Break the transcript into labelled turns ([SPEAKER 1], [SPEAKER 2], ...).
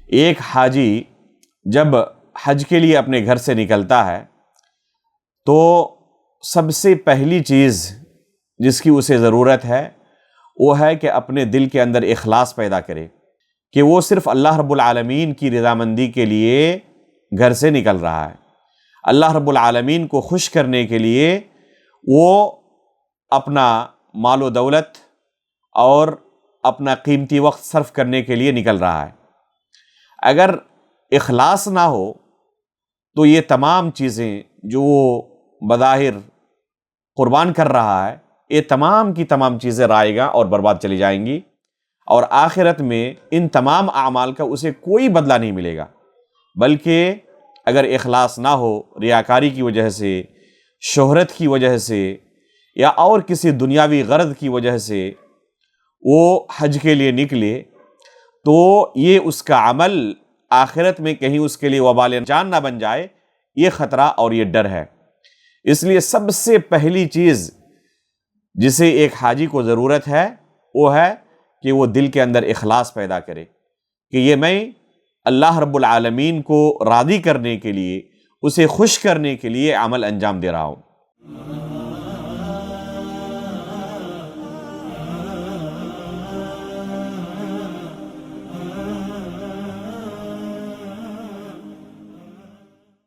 [SPEAKER 1] ایک حاجی جب حج کے لیے اپنے گھر سے نکلتا ہے تو سب سے پہلی چیز جس کی اسے ضرورت ہے وہ ہے کہ اپنے دل کے اندر اخلاص پیدا کرے کہ وہ صرف اللہ رب العالمین کی رضامندی کے لیے گھر سے نکل رہا ہے، اللہ رب العالمین کو خوش کرنے کے لیے وہ اپنا مال و دولت اور اپنا قیمتی وقت صرف کرنے کے لیے نکل رہا ہے۔ اگر اخلاص نہ ہو تو یہ تمام چیزیں جو وہ بظاہر قربان کر رہا ہے یہ تمام کی تمام چیزیں رائے گا اور برباد چلی جائیں گی، اور آخرت میں ان تمام اعمال کا اسے کوئی بدلہ نہیں ملے گا، بلکہ اگر اخلاص نہ ہو، ریاکاری کی وجہ سے، شہرت کی وجہ سے یا اور کسی دنیاوی غرض کی وجہ سے وہ حج کے لیے نکلے تو یہ اس کا عمل آخرت میں کہیں اس کے لیے وبال جان نہ بن جائے، یہ خطرہ اور یہ ڈر ہے۔ اس لیے سب سے پہلی چیز جسے ایک حاجی کو ضرورت ہے وہ ہے کہ وہ دل کے اندر اخلاص پیدا کرے کہ یہ میں اللہ رب العالمین کو راضی کرنے کے لیے، اسے خوش کرنے کے لیے عمل انجام دے رہا ہوں۔